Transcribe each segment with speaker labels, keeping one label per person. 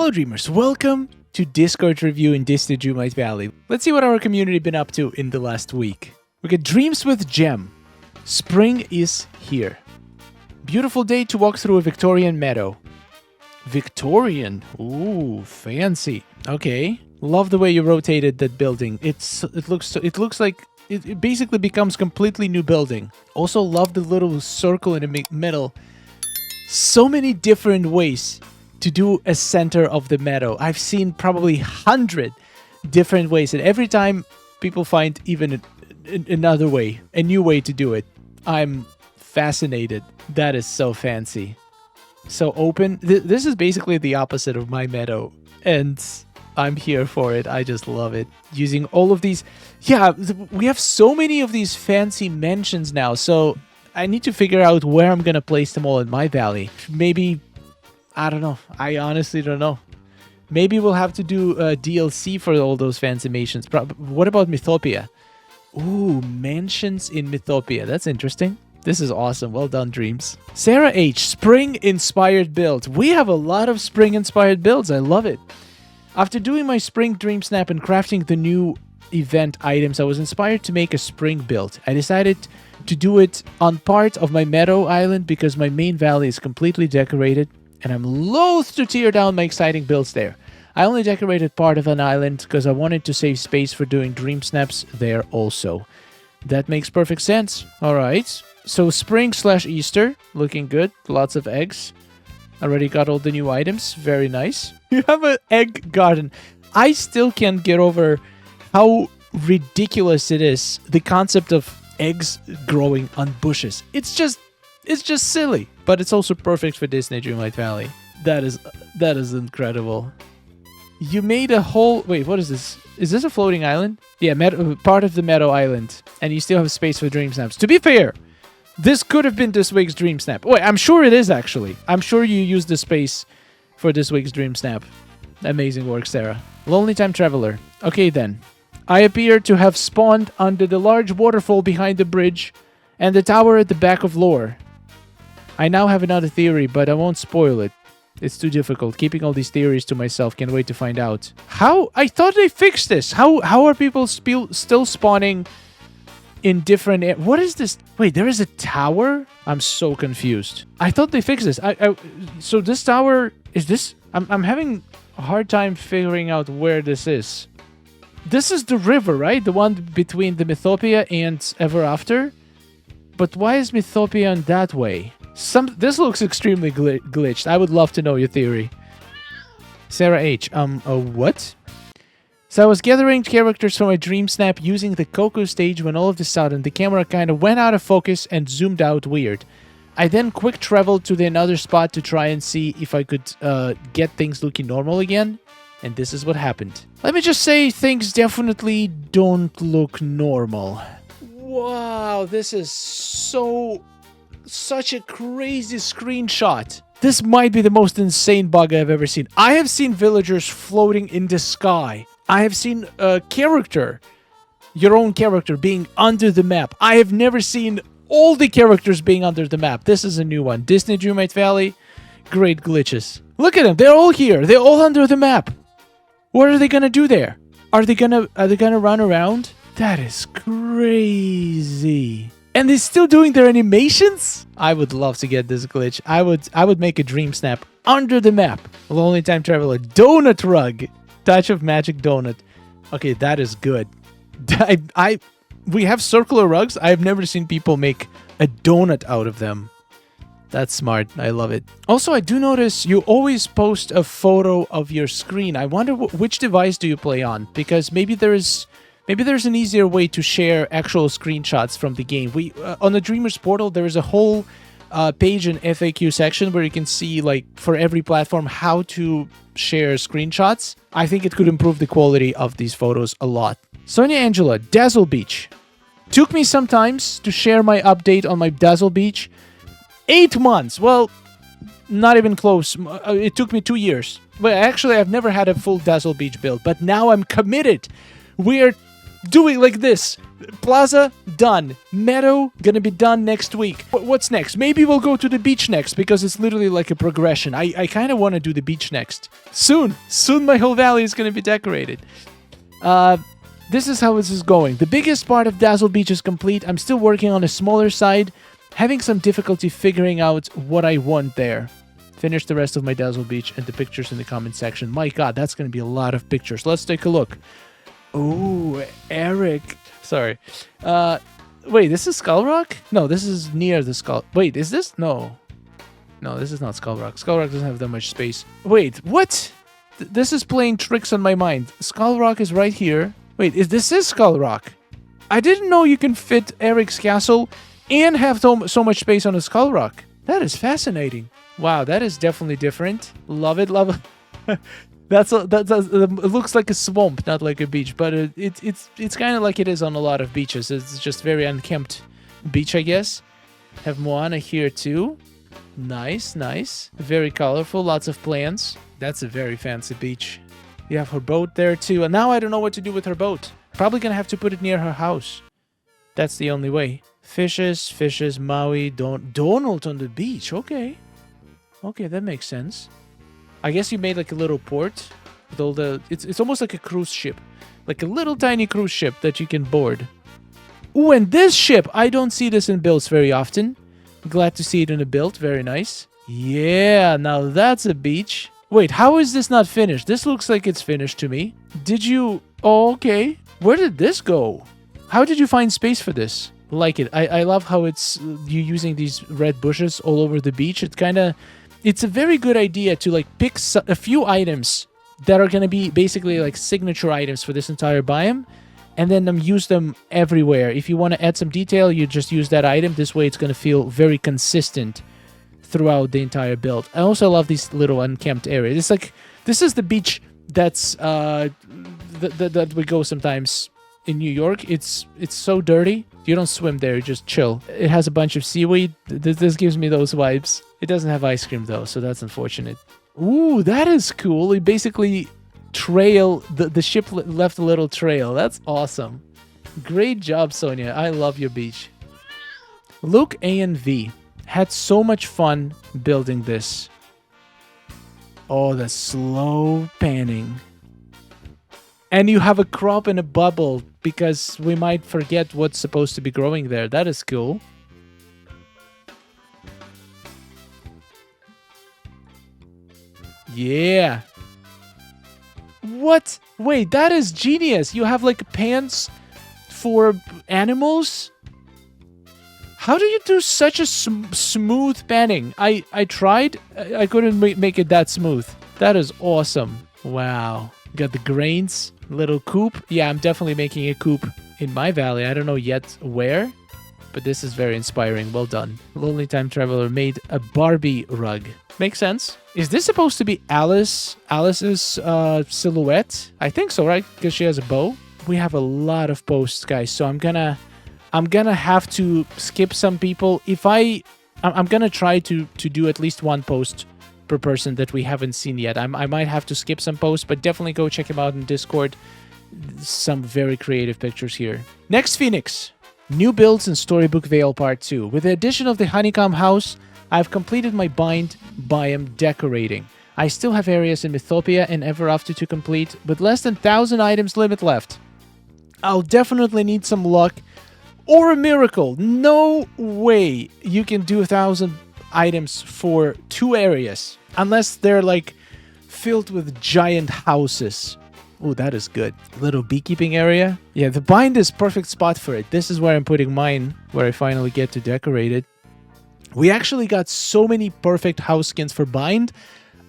Speaker 1: Hello Dreamers, welcome to Discord review in Disney Dreamlight Valley. Let's see what our community been up to in the last week. We got Dreams with Gem. Spring is here. Beautiful day to walk through a Victorian meadow. Victorian? Ooh, fancy. Okay. Love the way you rotated that building. It looks like it basically becomes completely new building. Also love the little circle in the middle. So many different ways to do a center of the meadow. I've seen probably 100 different ways, and every time people find even another way, a new way to do it. I'm fascinated. That is so fancy. So open. This is basically the opposite of my meadow, and I'm here for it. I just love it. Using all of these. Yeah, we have so many of these fancy mansions now, so I need to figure out where I'm going to place them all in my valley. Maybe, I don't know. I honestly don't know. Maybe we'll have to do a DLC for all those fancy mansions. What about Mythopia? Ooh, mansions in Mythopia. That's interesting. This is awesome. Well done, Dreams. Sarah H. Spring-inspired build. We have a lot of spring-inspired builds. I love it. After doing my spring dream snap and crafting the new event items, I was inspired to make a spring build. I decided to do it on part of my meadow island because my main valley is completely decorated and I'm loath to tear down my exciting builds there. I only decorated part of an island because I wanted to save space for doing dream snaps there also. That makes perfect sense. Alright, so spring/Easter, looking good. Lots of eggs. Already got all the new items. Very nice. You have an egg garden. I still can't get over how ridiculous it is, the concept of eggs growing on bushes. It's just silly, but it's also perfect for Disney Dreamlight Valley. That is incredible. You made a whole... Wait, what is this? Is this a floating island? Yeah, part of the Meadow Island, and you still have space for dream snaps. To be fair, this could have been this week's dream snap. Wait, I'm sure it is actually. I'm sure you used the space for this week's dream snap. Amazing work, Sarah. Lonely Time Traveler. Okay then. I appear to have spawned under the large waterfall behind the bridge and the tower at the back of Lore. I now have another theory, but I won't spoil it. It's too difficult. Keeping all these theories to myself. Can't wait to find out. How? I thought they fixed this. How are people still spawning in different... What is this? Wait, there is a tower? I'm so confused. I thought they fixed this. So this tower... Is this... I'm having a hard time figuring out where this is. This is the river, right? The one between the Mythopia and Ever After? But why is Mythopia in that way? This looks extremely glitched. I would love to know your theory. Sarah H. What? So I was gathering characters for my dream snap using the Coco stage when all of a sudden the camera kind of went out of focus and zoomed out weird. I then quick traveled to another spot to try and see if I could get things looking normal again. And this is what happened. Let me just say things definitely don't look normal. Wow, this is such a crazy screenshot. This might be the most insane bug I've ever seen. I have seen villagers floating in the sky. I have seen a character, your own character, being under the map. I have never seen all the characters being under the map. This is a new one. Disney Dreamlight Valley, great glitches. Look at them. They're all here. They're all under the map. What are they gonna do there? Are they gonna run around? That is crazy. And they're still doing their animations? I would love to get this glitch. I would make a dream snap under the map. Lonely Time Traveler. Donut rug. Touch of Magic donut. Okay, that is good. We have circular rugs. I've never seen people make a donut out of them. That's smart. I love it. Also, I do notice you always post a photo of your screen. I wonder which device do you play on? Because maybe there's an easier way to share actual screenshots from the game. On the Dreamers portal, there is a whole page in FAQ section where you can see, like, for every platform, how to share screenshots. I think it could improve the quality of these photos a lot. Sonia Angela, Dazzle Beach. Took me some time to share my update on my Dazzle Beach. 8 months. Well, not even close. It took me 2 years. Well, actually, I've never had a full Dazzle Beach build, but now I'm committed. We're doing like this. Plaza, done. Meadow, gonna be done next week. What's next? Maybe we'll go to the beach next, because it's literally like a progression. I kind of want to do the beach next. Soon my whole valley is gonna be decorated. This is how this is going. The biggest part of Dazzle Beach is complete. I'm still working on a smaller side, having some difficulty figuring out what I want there. Finish the rest of my Dazzle Beach and the pictures in the comment section. My god, that's gonna be a lot of pictures. Let's take a look. Oh, Eric. Sorry. Wait, this is Skull Rock? No, this is near the Skull. Wait, is this? No. No, this is not Skull Rock. Skull Rock doesn't have that much space. Wait, what? This is playing tricks on my mind. Skull Rock is right here. Wait, this is Skull Rock. I didn't know you can fit Eric's castle and have so much space on a Skull Rock. That is fascinating. Wow, that is definitely different. Love it, love it. It looks like a swamp, not like a beach, but it's kind of like it is on a lot of beaches. It's just very unkempt beach, I guess. Have Moana here too. Nice, nice. Very colorful, lots of plants. That's a very fancy beach. You have her boat there too, and now I don't know what to do with her boat. Probably gonna have to put it near her house. That's the only way. Fishes, Maui, Donald on the beach. Okay, that makes sense. I guess you made like a little port with all the... It's almost like a cruise ship. Like a little tiny cruise ship that you can board. Ooh, and this ship! I don't see this in builds very often. Glad to see it in a build. Very nice. Yeah, now that's a beach. Wait, how is this not finished? This looks like it's finished to me. Did you... Oh, okay. Where did this go? How did you find space for this? Like it. I love how it's... You using these red bushes all over the beach. It's kind of... It's a very good idea to like pick a few items that are going to be basically like signature items for this entire biome, and then use them everywhere. If you want to add some detail, you just use that item. This way it's going to feel very consistent throughout the entire build. I also love these little unkempt areas. It's like, this is the beach that's that we go sometimes in New York. It's so dirty. You don't swim there, you just chill. It has a bunch of seaweed. This gives me those vibes. It doesn't have ice cream though, so that's unfortunate. Ooh, that is cool. It basically the ship left a little trail. That's awesome. Great job, Sonia. I love your beach. Luke A and V had so much fun building this. Oh, the slow panning. And you have a crop in a bubble because we might forget what's supposed to be growing there. That is cool. Yeah. What? Wait, that is genius. You have like pants for animals? How do you do such a smooth panning? I tried. I couldn't make it that smooth. That is awesome. Wow. Got the grains. Little coop. Yeah, I'm definitely making a coop in my valley. I don't know yet where, but this is very inspiring. Well done. Lonely Time Traveler made a Barbie rug. Makes sense. Is this supposed to be Alice's silhouette? I think so, right? Because she has a bow. We have a lot of posts, guys, so I'm gonna have to skip some people. I'm gonna try to do at least one post per person that we haven't seen yet. I might have to skip some posts, but definitely go check him out in Discord. Some very creative pictures here. Next, Phoenix. New builds in Storybook Vale Part 2. With the addition of the honeycomb house, I've completed my biome decorating. I still have areas in Mythopia and Ever After to complete, with less than 1,000 items limit left. I'll definitely need some luck or a miracle. No way you can do 1,000 items for 2 areas, unless they're like filled with giant houses. Oh, that is good. Little beekeeping area. Yeah, the bind is perfect spot for it. This is where I'm putting mine, where I finally get to decorate it. We actually got so many perfect house skins for bind.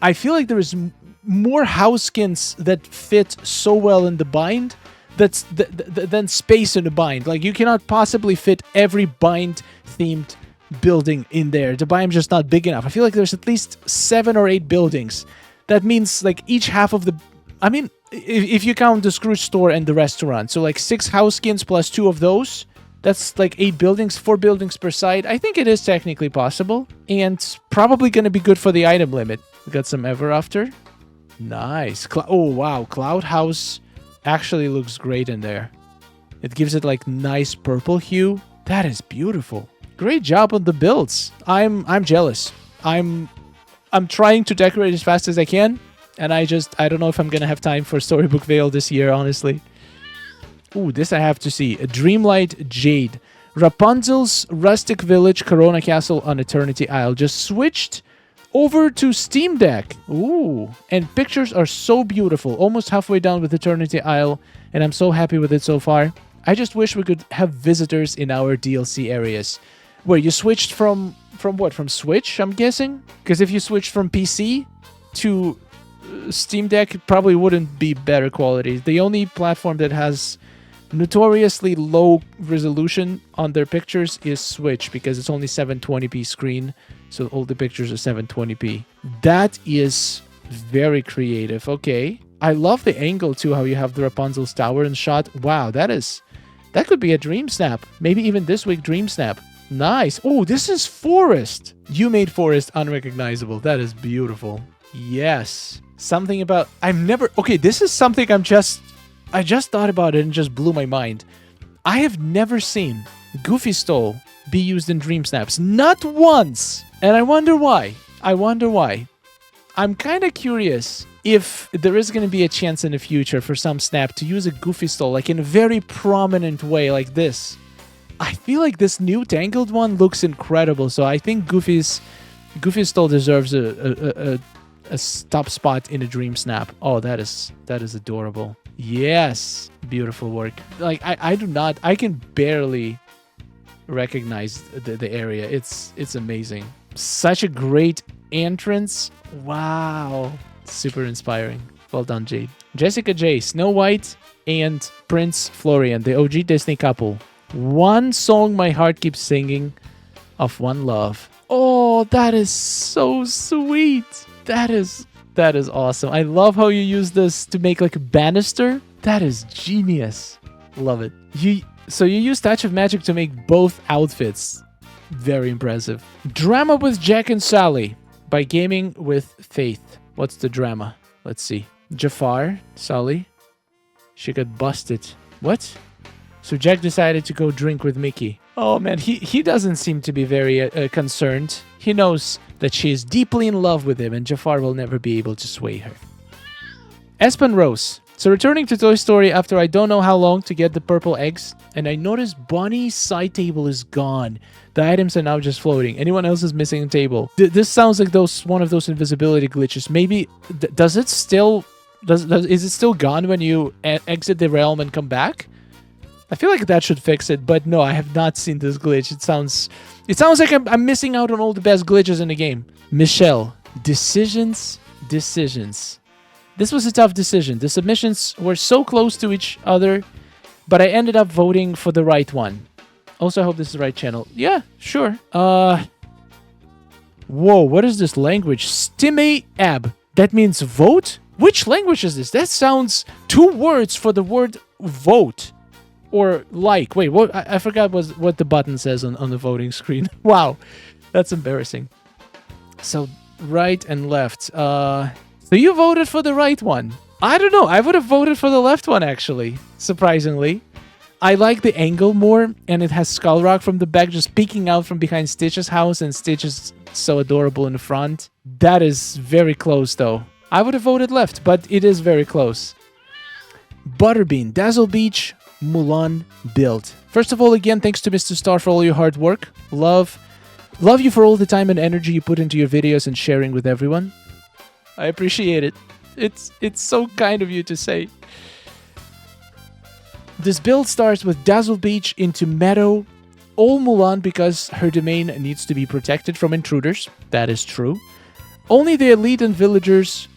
Speaker 1: I feel like there is more house skins that fit so well in the bind than space in the bind. Like, you cannot possibly fit every bind themed building in there. The biome's just not big enough. I feel like there's at least 7 or 8 buildings. That means like each half of the... I mean, if you count the Scrooge store and the restaurant. So like 6 house skins plus 2 of those. That's like 8 buildings, 4 buildings per side. I think it is technically possible. And probably going to be good for the item limit. We got some Ever After. Nice. Oh, wow. Cloud House actually looks great in there. It gives it like nice purple hue. That is beautiful. Great job on the builds. I'm jealous. I'm trying to decorate as fast as I can, and I don't know if I'm gonna have time for Storybook Vale this year, honestly. Ooh, this I have to see. A Dreamlight Jade. Rapunzel's Rustic Village, Corona Castle on Eternity Isle. Just switched over to Steam Deck. Ooh. And pictures are so beautiful. Almost halfway down with Eternity Isle, and I'm so happy with it so far. I just wish we could have visitors in our DLC areas. Where you switched from what? From Switch, I'm guessing? Because if you switched from PC to Steam Deck, it probably wouldn't be better quality. The only platform that has notoriously low resolution on their pictures is Switch, because it's only 720p screen, so all the pictures are 720p. That is very creative. Okay. I love the angle too, how you have the Rapunzel's tower in shot. Wow, that could be a Dreamsnap. Maybe even this week Dreamsnap. Nice. Oh, this is forest. You made forest unrecognizable. That is beautiful. Yes. Something about... Okay, this is something I just thought about it and just blew my mind. I have never seen Goofy Stole be used in Dreamsnaps. Not once! And I wonder why. I'm kind of curious if there is going to be a chance in the future for some snap to use a Goofy Stole, like in a very prominent way like this. I feel like this new Tangled one looks incredible, so I think Goofy Stole deserves a top spot in a Dreamsnap. Oh, that is adorable. Yes, beautiful work. Like I can barely recognize the area. It's amazing. Such a great entrance. Wow, super inspiring. Well done, Jade. Jessica J, Snow White and Prince Florian, the OG Disney couple. One song my heart keeps singing, of one love. Oh, that is so sweet. That is awesome. I love how you use this to make like a banister. That is genius. Love it. So you use Touch of Magic to make both outfits. Very impressive. Drama with Jack and Sally by Gaming with Faith. What's the drama? Let's see. Jafar, Sally. She got busted. What? So Jack decided to go drink with Mickey. Oh man, he doesn't seem to be very concerned. He knows that she is deeply in love with him and Jafar will never be able to sway her. Espen Rose. So returning to Toy Story after I don't know how long to get the purple eggs, and I noticed Bonnie's side table is gone. The items are now just floating. Anyone else is missing a table. This sounds like one of those invisibility glitches. Maybe is it still gone when you exit the realm and come back? I feel like that should fix it, but no, I have not seen this glitch. It sounds like I'm missing out on all the best glitches in the game. Michelle, decisions. This was a tough decision. The submissions were so close to each other, but I ended up voting for the right one. Also, I hope this is the right channel. Yeah, sure. Whoa, what is this language? Stime ab. That means vote? Which language is this? That sounds 2 words for the word vote. Or like. Wait, what? I forgot what the button says on the voting screen. Wow, that's embarrassing. So, right and left. So you voted for the right one. I don't know. I would have voted for the left one, actually. Surprisingly. I like the angle more, and it has Skull Rock from the back just peeking out from behind Stitch's house, and Stitch is so adorable in the front. That is very close, though. I would have voted left, but it is very close. Butterbean, Dazzle Beach, Mulan build. First of all, again, thanks to Mr. Star for all your hard work. Love you for all the time and energy you put into your videos and sharing with everyone. I appreciate it. It's so kind of you to say. This build starts with Dazzle Beach into Meadow, all Mulan because her domain needs to be protected from intruders. That is true. Only the elite and villagers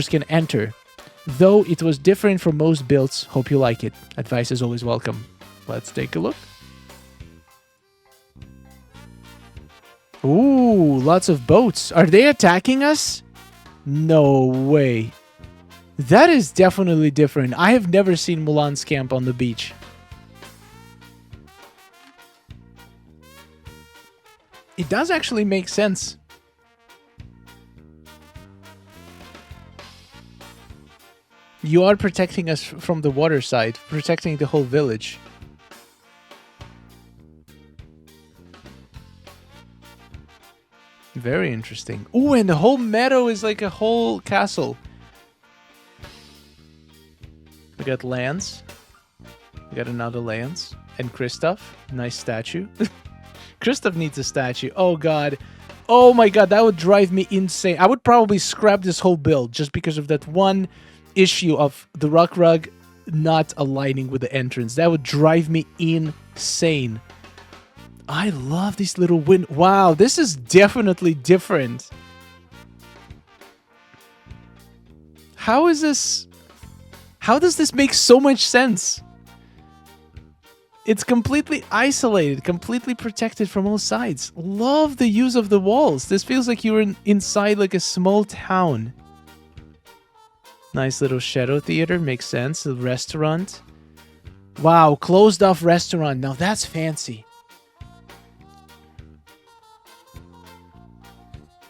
Speaker 1: can enter. Though it was different from most builds, hope you like it. Advice is always welcome. Let's take a look. Ooh, lots of boats. Are they attacking us? No way. That is definitely different. I have never seen Mulan's camp on the beach. It does actually make sense. You are protecting us from the water side, protecting the whole village. Very interesting. Oh, and the whole meadow is like a whole castle. We got Lance. We got another Lance. And Kristoff. Nice statue. Kristoff needs a statue. Oh, God. Oh, my God. That would drive me insane. I would probably scrap this whole build just because of that one issue of the rock rug not aligning with the entrance. That would drive me insane. I love these little wow, this is definitely different. How is this? How does this make so much sense? It's completely isolated, completely protected from all sides. Love the use of the walls. This feels like you're inside like a small town. Nice little shadow theater, makes sense. A restaurant. Wow, closed off restaurant. Now that's fancy.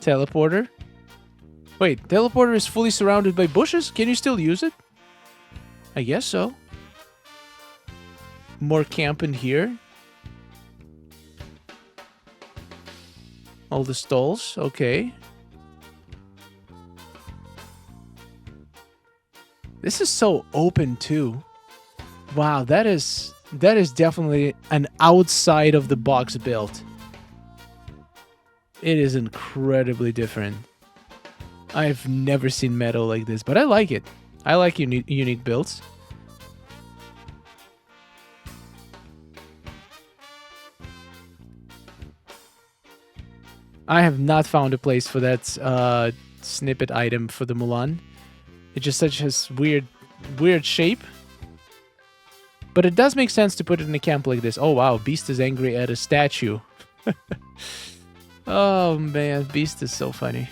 Speaker 1: Teleporter. Wait, teleporter is fully surrounded by bushes? Can you still use it? I guess so. More camp in here. All the stalls, okay. This is so open too. Wow, that is definitely an outside of the box build. It is incredibly different. I've never seen Meadow like this, but I like it. I like unique builds. I have not found a place for that snippet item for the Mulan. It just such has weird shape. But it does make sense to put it in a camp like this. Oh wow, Beast is angry at a statue. Oh man, Beast is so funny.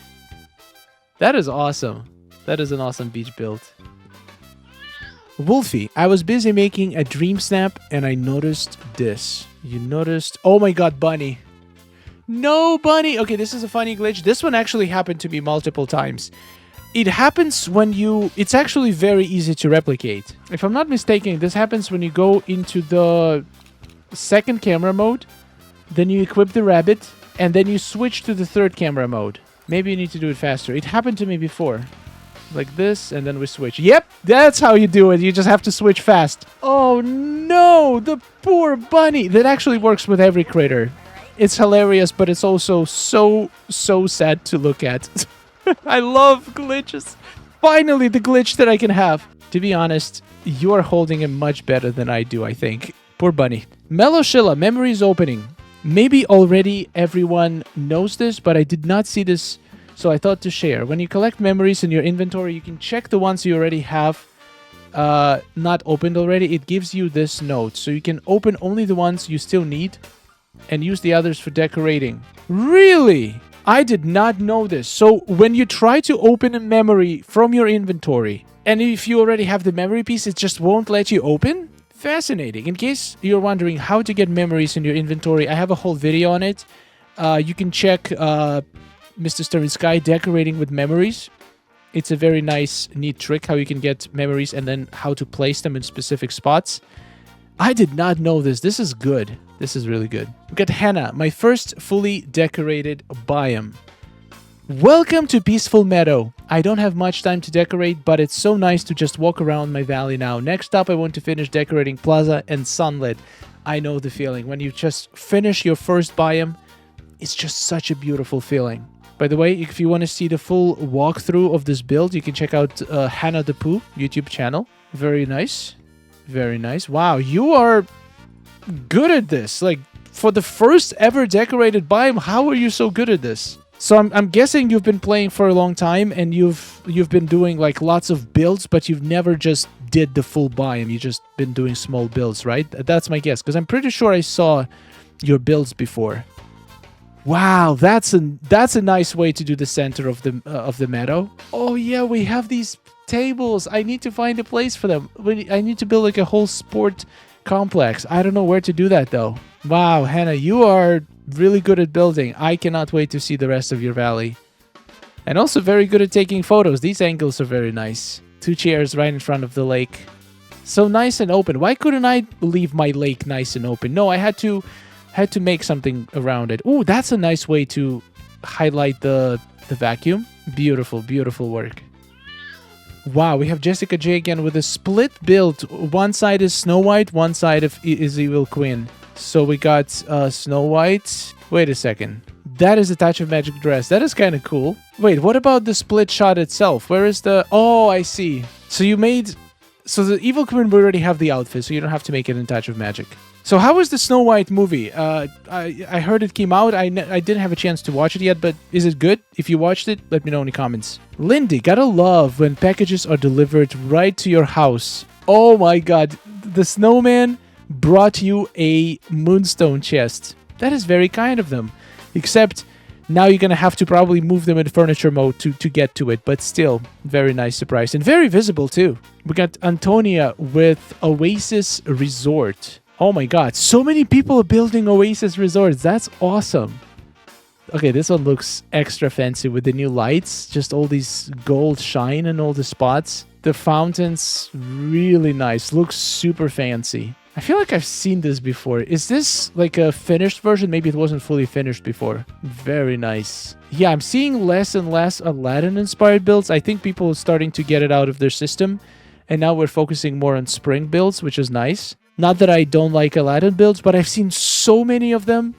Speaker 1: That is awesome. That is an awesome beach build. Wolfie, I was busy making a Dreamsnap and I noticed this. You noticed... Oh my god, Bunny. No, Bunny! Okay, this is a funny glitch. This one actually happened to me multiple times. It happens when you... It's actually very easy to replicate. If I'm not mistaken, this happens when you go into the second camera mode, then you equip the rabbit, and then you switch to the third camera mode. Maybe you need to do it faster. It happened to me before. Like this, and then we switch. Yep, that's how you do it. You just have to switch fast. Oh no, the poor bunny. That actually works with every critter. It's hilarious, but it's also so sad to look at. I love glitches. Finally, the glitch that I can have. To be honest, you are holding him much better than I do, I think. Poor bunny. Meloshilla, memories opening. Maybe already everyone knows this, but I did not see this, so I thought to share. When you collect memories in your inventory, you can check the ones you already have not opened already. It gives you this note, so you can open only the ones you still need and use the others for decorating. Really? I did not know this. So when you try to open a memory from your inventory, and if you already have the memory piece, it just won't let you open? Fascinating. In case you're wondering how to get memories in your inventory, I have a whole video on it. You can check Mr. Stern Sky decorating with memories. It's a very nice, neat trick how you can get memories and then how to place them in specific spots. I did not know this. This is good. This is really good. We got Hannah, my first fully decorated biome. Welcome to Peaceful Meadow. I don't have much time to decorate, but it's so nice to just walk around my valley now. Next up, I want to finish decorating Plaza and Sunlit. I know the feeling. When you just finish your first biome, it's just such a beautiful feeling. By the way, if you want to see the full walkthrough of this build, you can check out Hannah the Pooh YouTube channel. Very nice. Very nice. Wow, you are good at this. Like, for the first ever decorated biome, how are you so good at this? So I'm guessing you've been playing for a long time and you've been doing like lots of builds, but you've never just did the full biome. You've just been doing small builds, right? That's my guess, because I'm pretty sure I saw your builds before. Wow, that's a nice way to do the center of the meadow. Oh yeah, we have these tables. I need to find a place for them. I need to build like a whole sport complex. I don't know where to do that though. Wow, Hannah, you are really good at building. I cannot wait to see the rest of your valley. And also very good at taking photos. These angles are very nice. 2 chairs right in front of the lake. So nice and open. Why couldn't I leave my lake nice and open? No, I had to make something around it. Ooh, that's a nice way to highlight the vacuum. Beautiful, beautiful work. Wow, we have Jessica J again with a split build. One side is Snow White, one side is Evil Queen. So we got Snow White. Wait a second. That is a Touch of Magic dress. That is kind of cool. Wait, what about the split shot itself? Where is the... Oh, I see. So you made... So the Evil Queen, we already have the outfit, so you don't have to make it in Touch of Magic. So how was the Snow White movie? I heard it came out. I didn't have a chance to watch it yet, but is it good? If you watched it, let me know in the comments. Lindy, gotta love when packages are delivered right to your house. Oh my god, the snowman brought you a moonstone chest. That is very kind of them. Except now you're gonna have to probably move them in furniture mode to get to it, but still, very nice surprise. And very visible too. We got Antonia with Oasis Resort. Oh my god, so many people are building Oasis Resorts. That's awesome. Okay, this one looks extra fancy with the new lights. Just all these gold shine in all the spots. The fountains, really nice. Looks super fancy. I feel like I've seen this before. Is this like a finished version? Maybe it wasn't fully finished before. Very nice. Yeah, I'm seeing less and less Aladdin-inspired builds. I think people are starting to get it out of their system. And now we're focusing more on spring builds, which is nice. Not that I don't like Aladdin builds, but I've seen so many of them.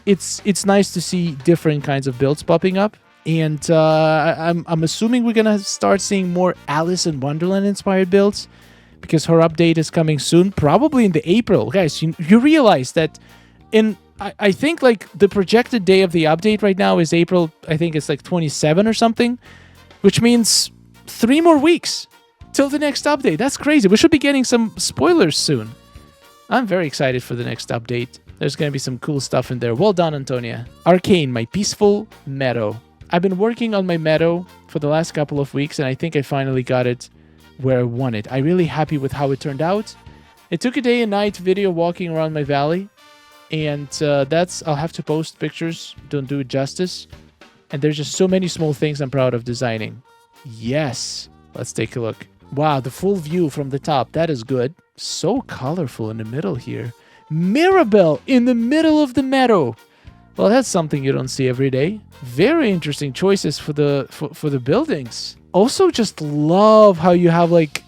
Speaker 1: It's nice to see different kinds of builds popping up. And I'm assuming we're going to start seeing more Alice in Wonderland-inspired builds. Because her update is coming soon, probably in the April. Guys, you realize that I think like the projected day of the update right now is April, I think it's like 27 or something, which means 3 more weeks till the next update. That's crazy. We should be getting some spoilers soon. I'm very excited for the next update. There's going to be some cool stuff in there. Well done, Antonia. Arcane, my peaceful meadow. I've been working on my meadow for the last couple of weeks, and I think I finally got it where I want it. I'm really happy with how it turned out. It took a day and night video walking around my valley, and I'll have to post pictures, don't do it justice. And there's just so many small things I'm proud of designing. Yes, let's take a look. Wow, the full view from the top, that is good. So colorful in the middle here. Mirabelle in the middle of the meadow. Well, that's something you don't see every day. Very interesting choices for the buildings. Also, just love how you have like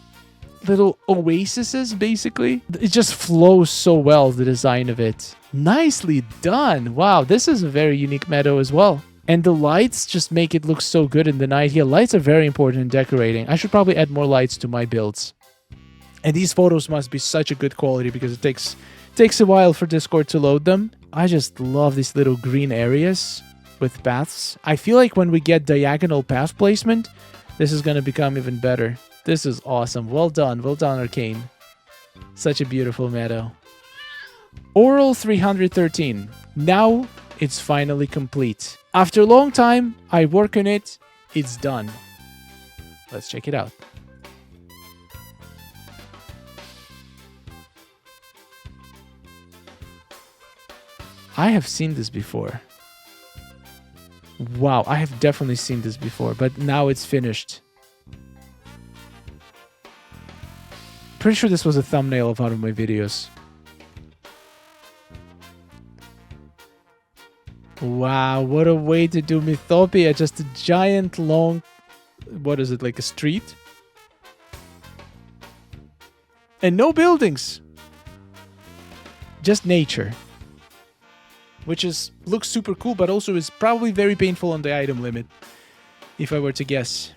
Speaker 1: little oases, basically. It just flows so well, the design of it. Nicely done. Wow, this is a very unique meadow as well. And the lights just make it look so good in the night here. Lights are very important in decorating. I should probably add more lights to my builds. And these photos must be such a good quality because it takes a while for Discord to load them. I just love these little green areas with paths. I feel like when we get diagonal path placement, this is going to become even better. This is awesome. Well done, Arcane. Such a beautiful meadow. Oral 313. Now it's finally complete. After a long time, I work on it. It's done. Let's check it out. I have seen this before. Wow, I have definitely seen this before, but now it's finished. Pretty sure this was a thumbnail of one of my videos. Wow, what a way to do Mythopia. Just a giant long... What is it, like a street? And no buildings. Just nature. Which looks super cool, but also is probably very painful on the item limit, if I were to guess.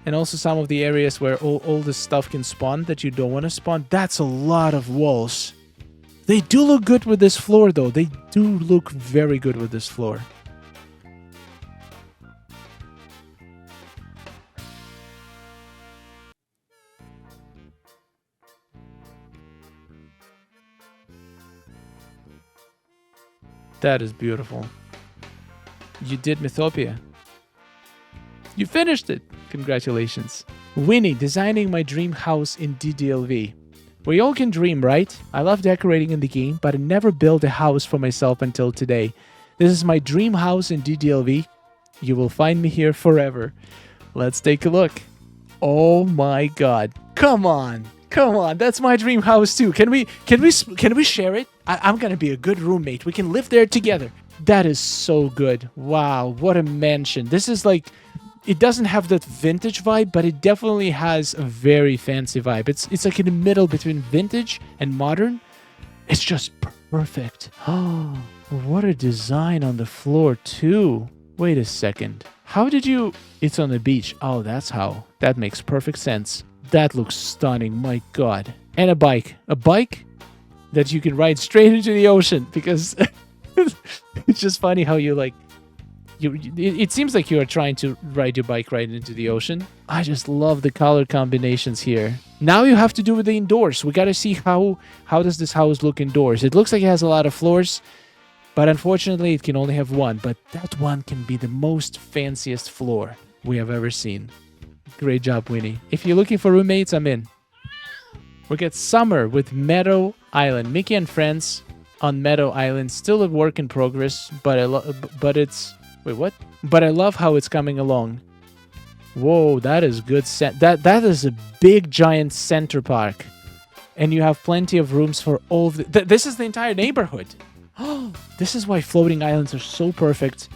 Speaker 1: And also some of the areas where all the stuff can spawn that you don't want to spawn. That's a lot of walls. They do look good with this floor, though. They do look very good with this floor. That is beautiful. You did Mythopia. You finished it. Congratulations. Winnie, designing my dream house in DDLV. We all can dream, right? I love decorating in the game, but I never built a house for myself until today. This is my dream house in DDLV. You will find me here forever. Let's take a look. Oh my god. Come on. Come on. That's my dream house too. Can we share it? I'm going to be a good roommate. We can live there together. That is so good. Wow, what a mansion. This is like, it doesn't have that vintage vibe, but it definitely has a very fancy vibe. It's like in the middle between vintage and modern. It's just perfect. Oh, what a design on the floor too. Wait a second. How did you... It's on the beach. Oh, that's how. That makes perfect sense. That looks stunning. My god. And a bike. A bike that you can ride straight into the ocean because it's just funny how you like... It seems like you are trying to ride your bike right into the ocean. I just love the color combinations here. Now you have to do with the indoors. We got to see how does this house look indoors. It looks like it has a lot of floors, but unfortunately it can only have one. But that one can be the most fanciest floor we have ever seen. Great job, Winnie. If you're looking for roommates, I'm in. We get Summer with Meadow Island. Mickey and friends on Meadow Island. Still a work in progress, but it's... Wait, what? But I love how it's coming along. Whoa, that is good. That is a big, giant center park. And you have plenty of rooms for all of the... This is the entire neighborhood. Oh, this is why floating islands are so perfect.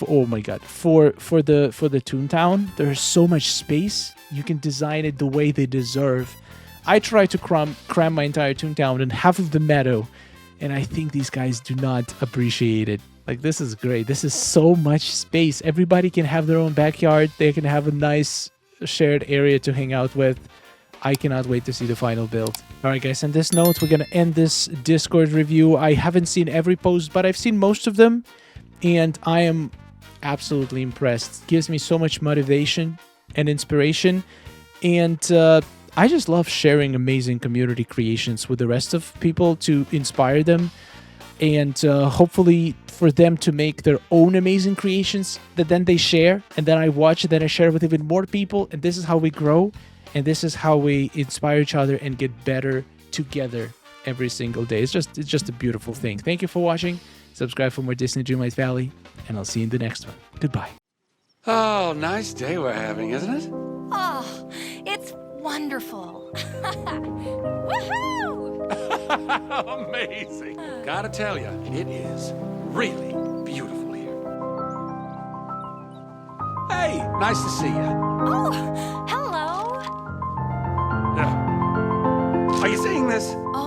Speaker 1: Oh my god. For the Toontown, there's so much space. You can design it the way they deserve. I try to cram my entire Toontown in half of the meadow. And I think these guys do not appreciate it. Like, this is great. This is so much space. Everybody can have their own backyard. They can have a nice shared area to hang out with. I cannot wait to see the final build. All right, guys, on this note, we're going to end this Discord review. I haven't seen every post, but I've seen most of them. And I am absolutely impressed. It gives me so much motivation and inspiration. And I just love sharing amazing community creations with the rest of people to inspire them. And hopefully for them to make their own amazing creations that then they share, and then I watch, and then I share with even more people, and this is how we grow, and this is how we inspire each other and get better together every single day. It's just a beautiful thing. Thank you for watching. Subscribe for more Disney Dreamlight Valley, and I'll see you in the next one. Goodbye.
Speaker 2: Oh, nice day we're having, isn't it?
Speaker 3: Oh, it's wonderful. Woohoo!
Speaker 2: Amazing. Gotta tell you, it is really beautiful here. Hey, nice to see you.
Speaker 3: Oh, hello.
Speaker 2: Are you seeing this?
Speaker 3: Oh,